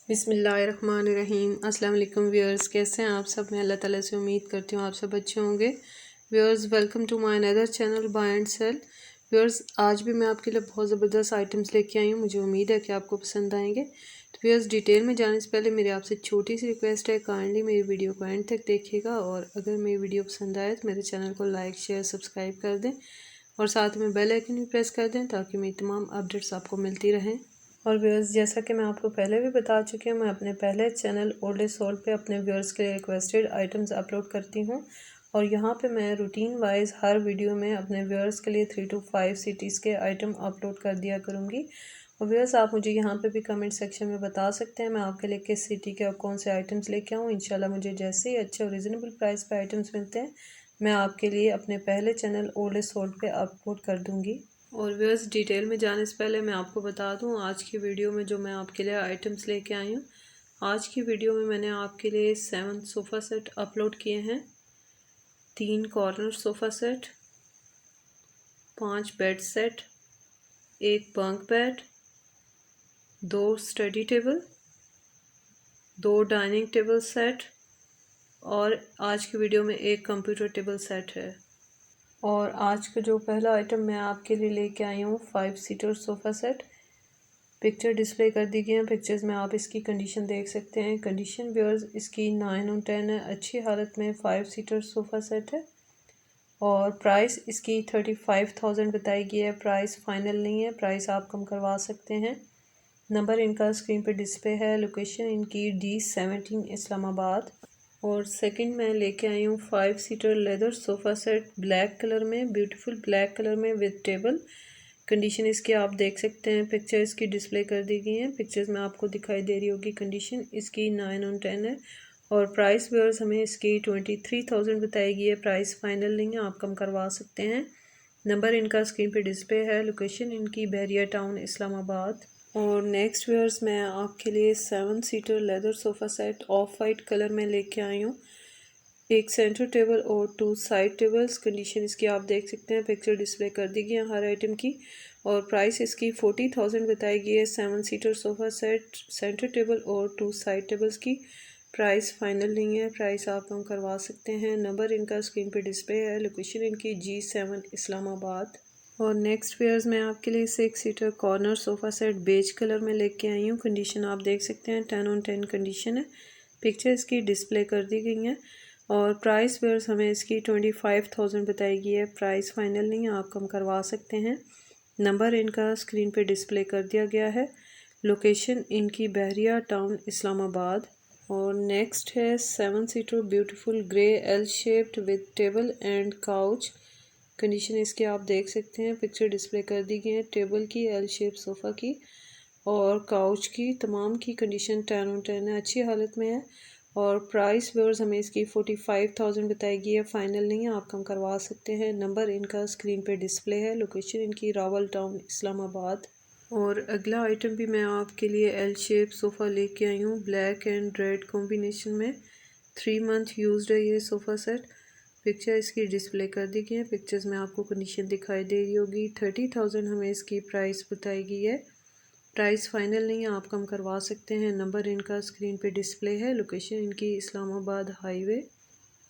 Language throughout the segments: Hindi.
बिस्मिल्लाहिर्रहमानिर्रहीम। अस्सलाम वालेकुम व्यूअर्स, कैसे हैं आप सब। मैं अल्लाह ताला से उम्मीद करती हूँ आप सब अच्छे होंगे। Viewers, welcome to my another channel buy and sell. Viewers, आज भी मैं आपके लिए बहुत ज़बरदस्त आइटम्स लेके आई हूँ। मुझे उम्मीद है कि आपको पसंद आएंगे। तो व्यूअर्स, डिटेल में जाने से पहले मेरी आपसे छोटी सी रिक्वेस्ट है, काइंडली मेरी वीडियो को एंड तक देखिएगा और अगर मेरी वीडियो पसंद आए तो मेरे चैनल को लाइक शेयर सब्सक्राइब कर दें और साथ में बेल आइकन भी प्रेस कर दें ताकि मेरी तमाम अपडेट्स आपको मिलती रहें। और व्यूअर्स, जैसा कि मैं आपको पहले भी बता चुकी हूँ, मैं अपने पहले चैनल ओल्ड इज सोल्ड पे अपने व्यूअर्स के लिए रिक्वेस्टेड आइटम्स अपलोड करती हूँ और यहाँ पे मैं रूटीन वाइज हर वीडियो में अपने व्यूअर्स के लिए 3 to 5 सिटीज़ के आइटम अपलोड कर दिया करूँगी। और व्यूअर्स, आप मुझे यहाँ पे भी कमेंट सेक्शन में बता सकते हैं मैं आपके लिए किस सिटी के और कौन से आइटम्स लेके आऊँ। इंशाल्लाह मुझे जैसे ही अच्छे और रिजनेबल प्राइस पे आइटम्स मिलते हैं मैं आपके लिए अपने पहले चैनल ओल्ड इज सोल्ड पे अपलोड कर दूँगी। और व्यूअर्स, डिटेल में जाने से पहले मैं आपको बता दूं आज की वीडियो में जो मैं आपके लिए आइटम्स लेके आई हूँ। आज की वीडियो में मैंने आपके लिए 7 सोफ़ा सेट अपलोड किए हैं। 3 corner sofa set, 5 bed set, 1 bunk bed, 2 study table, 2 dining table set और आज की वीडियो में 1 कंप्यूटर टेबल सेट है। और आज का जो पहला आइटम मैं आपके लिए लेके आई हूँ 5 seater sofa set. Picture display कर दी गई है। पिक्चर्स में आप इसकी कंडीशन देख सकते हैं। कंडीशन व्यूअर्स इसकी 9 on 10 है, अच्छी हालत में 5 सीटर सोफ़ा सेट है और प्राइस इसकी 35,000 बताई गई है। प्राइस फाइनल नहीं है, प्राइस आप कम करवा सकते हैं। नंबर इनका स्क्रीन पे डिस्प्ले है। लोकेशन इनकी D17 इस्लामाबाद। और सेकंड मैं लेके आई हूँ 5 seater leather sofa set black colour में, ब्यूटीफुल ब्लैक कलर में विद टेबल। कंडीशन इसकी आप देख सकते हैं। पिक्चर इसकी डिस्प्ले कर दी गई हैं। पिक्चर्स में आपको दिखाई दे रही होगी। कंडीशन इसकी 9 on 10 है और प्राइस व्यूअर्स हमें इसकी 23,000 बताई गई है। प्राइस फाइनल नहीं है, आप कम करवा सकते हैं। नंबर इनका स्क्रीन पे डिस्प्ले है। लोकेशन इनकी बहरिया टाउन इस्लामाबाद। और नेक्स्ट व्यूअर्स, मैं आपके लिए 7 seater leather sofa set of white colour में लेके आई हूँ। एक सेंटर टेबल और 2 साइड टेबल्स। कंडीशन इसकी आप देख सकते हैं। पिक्चर डिस्प्ले कर दी गई है हर आइटम की और प्राइस इसकी 40,000 बताई गई है। 7 seater sofa set, centre table और 2 साइड टेबल्स की। प्राइस फाइनल नहीं है, प्राइस आप कम करवा सकते हैं। नंबर इनका स्क्रीन पे डिस्प्ले है। लोकेशन इनकी G7 इस्लामाबाद। और नेक्स्ट व्यूअर्स, मैं आपके लिए 6 seater corner sofa set beige colour में लेके आई हूँ। कंडीशन आप देख सकते हैं 10 on 10 कंडीशन है। पिक्चर इसकी डिस्प्ले कर दी गई है और प्राइस व्यूअर्स हमें इसकी 25,000 बताई गई है। प्राइस फाइनल नहीं है, आप कम करवा सकते हैं। नंबर इनका स्क्रीन पे डिस्प्ले कर दिया गया है। लोकेशन इनकी बहरिया टाउन इस्लामाबाद। और नेक्स्ट है 7 seater beautiful grey L shaped with table and couch. Condition इसकी आप देख सकते हैं। पिक्चर डिस्प्ले कर दी गई है टेबल की, एल शेप सोफ़ा की और काउच की। तमाम की कंडीशन 10 on 10 है, अच्छी हालत में है। और प्राइस व्यूअर्स हमें इसकी 45,000 बताई गई है। फाइनल नहीं है, आप कम करवा सकते हैं। नंबर इनका स्क्रीन पे डिस्प्ले है। लोकेशन इनकी रावल टाउन इस्लामाबाद। और अगला आइटम भी मैं आपके लिए एल शेप सोफ़ा लेके आई हूँ ब्लैक एंड रेड कॉम्बिनेशन में। 3 month यूज्ड है ये सोफ़ा सेट। पिक्चर इसकी डिस्प्ले कर दी गई है। पिक्चर्स में आपको कंडीशन दिखाई दे रही होगी। 30,000 हमें इसकी प्राइस बताई गई है। प्राइस फाइनल नहीं है, आप कम करवा सकते हैं। नंबर इनका स्क्रीन पे डिस्प्ले है। लोकेशन इनकी इस्लामाबाद हाईवे।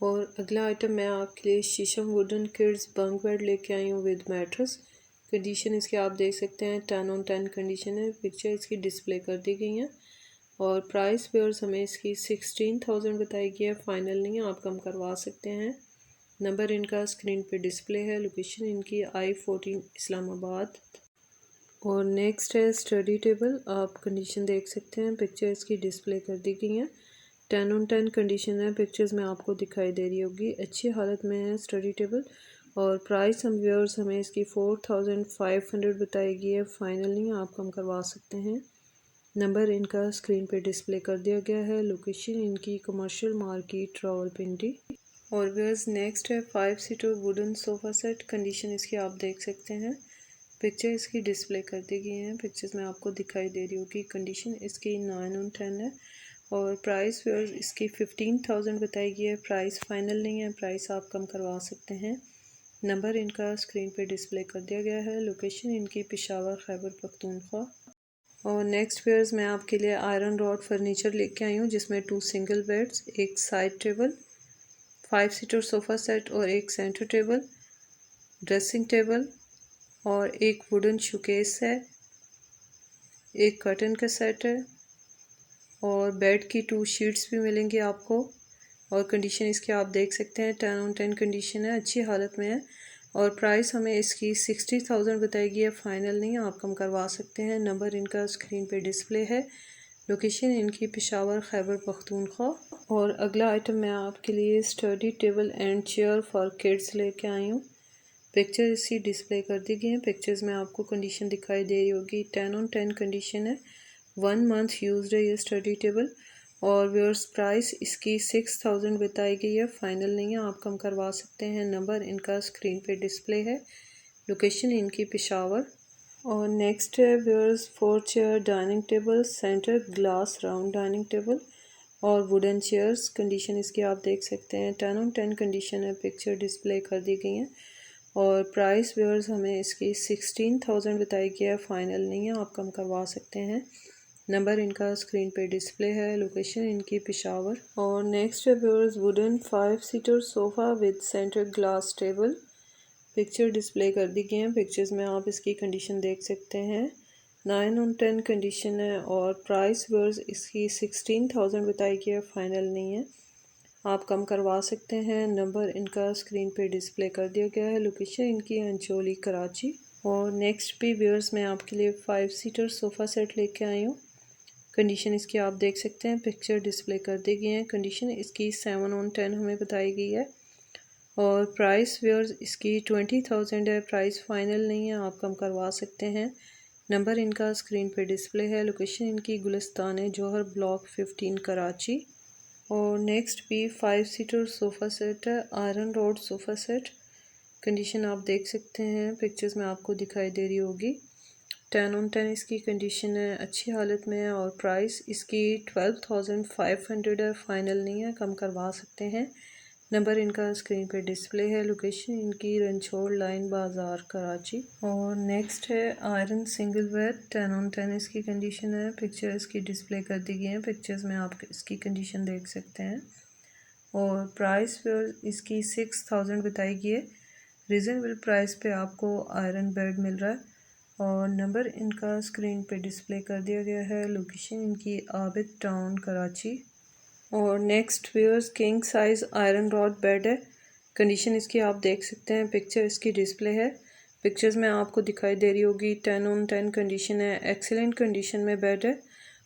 और अगला आइटम मैं आपके लिए शीशम वुडन किड्स बंक बेड लेके आई हूँ विद मैट्रेस। कंडीशन इसकी आप देख सकते हैं 10 on 10 कंडीशन है। पिक्चर इसकी डिस्प्ले कर दी गई है और प्राइस व्यूअर्स हमें इसकी 16,000 बताई गई है। फाइनल नहीं है, आप कम करवा सकते हैं। नंबर इनका स्क्रीन पे डिस्प्ले है। लोकेशन इनकी I14 इस्लामाबाद। और नेक्स्ट है स्टडी टेबल। आप कंडीशन देख सकते हैं। पिक्चर इसकी डिस्प्ले कर दी गई है। 10 on 10 कंडीशन है। पिक्चर्स में आपको दिखाई दे रही होगी। अच्छी हालत में है स्टडी टेबल और प्राइस हम व्यूअर्स हमें इसकी 4,500 बताई गई है। फाइनल नहीं, आप कम करवा सकते हैं। नंबर इनका स्क्रीन पे डिस्प्ले कर दिया गया है। लोकेशन इनकी कमर्शियल मार्केट रावलपिंडी। और व्यूअर्स, नेक्स्ट है 5 seater wooden sofa set. Condition इसकी आप देख सकते हैं। पिक्चर इसकी डिस्प्ले कर दी गई है। पिक्चर्स में आपको दिखाई दे रही होगी। कंडीशन इसकी 9 on 10 है और प्राइस व्यूअर्स इसकी 15,000 बताई गई है। प्राइस फाइनल नहीं है, प्राइस आप कम करवा सकते हैं। नंबर इनका स्क्रीन पे डिस्प्ले कर दिया गया है। लोकेशन इनकी पेशावर खैबर पख्तूनख्वा। और नेक्स्ट व्यूअर्स मैं आपके लिए आयरन रॉड फर्नीचर लेके आई हूँ, जिसमें 2 सिंगल बेड्स, एक side table, 5 seater sofa set और एक सेंटर टेबल, ड्रेसिंग टेबल और एक वुडन शोकेस है, एक कर्टन का सेट है और बेड की 2 शीट्स भी मिलेंगी आपको। और कंडीशन इसकी आप देख सकते हैं 10 on 10 कंडीशन है, अच्छी हालत में है। और प्राइस हमें इसकी 60,000 बताई गई है, फ़ाइनल नहीं है, आप कम करवा सकते हैं। नंबर इनका स्क्रीन पे डिस्प्ले है। लोकेशन इनकी पेशावर खैबर पख्तूनख्वा। और अगला आइटम मैं आपके लिए study table and chair for kids लेके आई हूँ। पिक्चर इसकी डिस्प्ले कर दी गई है। पिक्चर्स में आपको कंडीशन दिखाई दे रही होगी, 10 on 10 कंडीशन है, 1 मंथ यूज्ड है ये स्टडी टेबल। और व्यूअर्स प्राइस इसकी 6000 बताई गई है, फ़ाइनल नहीं है, आप कम करवा सकते हैं। नंबर इनका स्क्रीन पे डिस्प्ले है। लोकेशन इनकी पेशावर। और नेक्स्ट है viewers 4 chair dining table, centre glass round dining table और वुडन चेयर्स। कंडीशन इसकी आप देख सकते हैं 10 on 10 कंडीशन है, पिक्चर डिस्प्ले कर दी गई हैं। और प्राइस व्यूअर्स हमें इसकी 16,000 बताई गई है, फ़ाइनल नहीं है, आप कम करवा सकते हैं। नंबर इनका स्क्रीन पे डिस्प्ले है। लोकेशन इनकी पेशावर। और नेक्स्ट है viewers wooden 5 seater sofa with centre glass table. Picture display कर दी गई हैं। पिक्चर्स में आप इसकी कंडीशन देख सकते हैं, 9 on 10 कंडीशन है। और प्राइस व्यूअर्स इसकी 16,000 बताई गई है, फ़ाइनल नहीं है, आप कम करवा सकते हैं। नंबर इनका स्क्रीन पे डिस्प्ले कर दिया गया है। लोकेशन इनकी अंचोली कराची। और नेक्स्ट भी व्यूअर्स मैं आपके लिए 5 सीटर सोफ़ा सेट लेके आई हूँ। कंडीशन इसकी आप देख सकते हैं, पिक्चर डिस्प्ले कर दी गई है। कंडीशन इसकी 7 on 10 हमें बताई गई है। और प्राइस व्यूअर्स इसकी 20,000 है, प्राइस फ़ाइनल नहीं है, आप कम करवा सकते हैं। नंबर इनका स्क्रीन पे डिस्प्ले है। लोकेशन इनकी गुलिस्तान जौहर ब्लॉक 15 कराची। और नेक्स्ट भी 5 सीटर सोफ़ा सेट है, iron rod sofa set. Condition आप देख सकते हैं, पिक्चर्स में आपको दिखाई दे रही होगी, 10 on 10 इसकी कंडीशन है, अच्छी हालत में है। और प्राइस इसकी 12,500 है, फ़ाइनल नहीं है, कम करवा सकते हैं। नंबर इनका स्क्रीन पे डिस्प्ले है। लोकेशन इनकी रंछोड़ लाइन बाज़ार कराची। और नेक्स्ट है आयरन सिंगल बेड, 10 on 10 इसकी कंडीशन है, पिक्चर इसकी डिस्प्ले कर दी गई है। पिक्चर्स में आप इसकी कंडीशन देख सकते हैं। और प्राइस फिर इसकी 6,000 बताई गई है, रीज़नेबल प्राइस पे आपको आयरन बेड मिल रहा है। और नंबर इनका स्क्रीन पे डिस्प्ले कर दिया गया है। लोकेशन इनकी आबिद टाउन कराची। और next viewers king size iron rod bed है। कंडीशन इसकी आप देख सकते हैं, पिक्चर इसकी डिस्प्ले है। पिक्चर्स में आपको दिखाई दे रही होगी, 10 on 10 कंडीशन है, एक्सीलेंट कंडीशन में बेड है।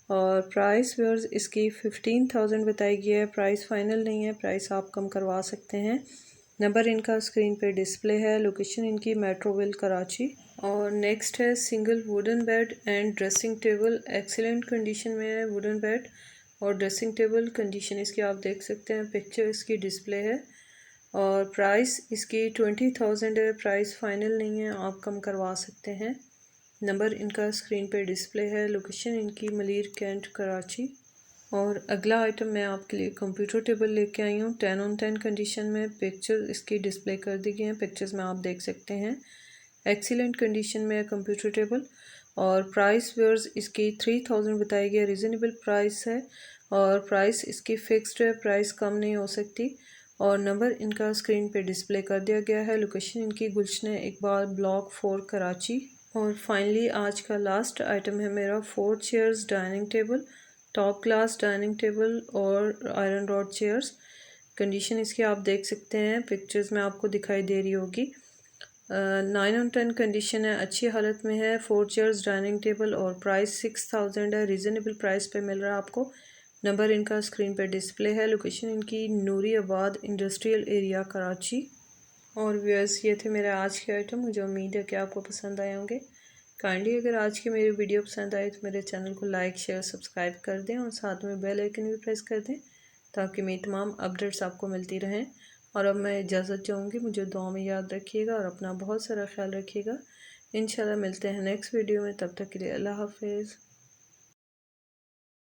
और प्राइस व्यूअर्स इसकी 15,000 बताई गई है, प्राइस फ़ाइनल नहीं है, प्राइस आप कम करवा सकते हैं। नंबर इनका स्क्रीन पे डिस्प्ले है। लोकेशन इनकी मेट्रोविल कराची। और नेक्स्ट है single wooden bed and dressing table, excellent condition में है वुडन बेड और ड्रेसिंग टेबल। कंडीशन इसकी आप देख सकते हैं, पिक्चर इसकी डिस्प्ले है। और प्राइस इसकी 20,000 है, प्राइस फ़ाइनल नहीं है, आप कम करवा सकते हैं। नंबर इनका स्क्रीन पे डिस्प्ले है। लोकेशन इनकी मलीर कैंट कराची। और अगला आइटम मैं आपके लिए कंप्यूटर टेबल लेके आई हूँ, 10 on 10 कंडीशन में। पिक्चर इसकी डिस्प्ले कर दी गई हैं। पिक्चर्स में आप देख सकते हैं, एक्सीलेंट कंडीशन में है कंप्यूटर टेबल। और प्राइस व्यूअर्स इसकी 3,000 बताई गई है, रीज़नेबल प्राइस है। और प्राइस इसकी फ़िक्स्ड है, प्राइस कम नहीं हो सकती। और नंबर इनका स्क्रीन पे डिस्प्ले कर दिया गया है। लोकेशन इनकी गुलशन इकबाल ब्लॉक 4 कराची। और फाइनली आज का लास्ट आइटम है मेरा 4 chairs dining table, top class dining table और आयरन रॉड चेयर्स। कंडीशन इसकी आप देख सकते हैं, पिक्चर्स में आपको दिखाई दे रही होगी, 9 on 10 कंडीशन है, अच्छी हालत में है। 4 चेयर्स डाइनिंग टेबल और प्राइस 6,000 है, रीज़नेबल प्राइस पे मिल रहा है आपको। नंबर इनका स्क्रीन पे डिस्प्ले है। लोकेशन इनकी नूरी आबाद इंडस्ट्रियल एरिया कराची। और व्यूअर्स ये थे मेरे आज के आइटम, मुझे उम्मीद है कि आपको पसंद आए होंगे। काइंडली अगर आज की मेरी वीडियो पसंद आए तो मेरे चैनल को लाइक शेयर सब्सक्राइब कर दें और साथ में बेल आइकन भी प्रेस कर दें, ताकि मेरी तमाम अपडेट्स आपको मिलती रहें। और अब मैं इजाज़त चाहूँगी, मुझे दुआ में याद रखिएगा और अपना बहुत सारा ख्याल रखिएगा। इंशाल्लाह मिलते हैं नेक्स्ट वीडियो में, तब तक के लिए अल्लाह हाफिज़।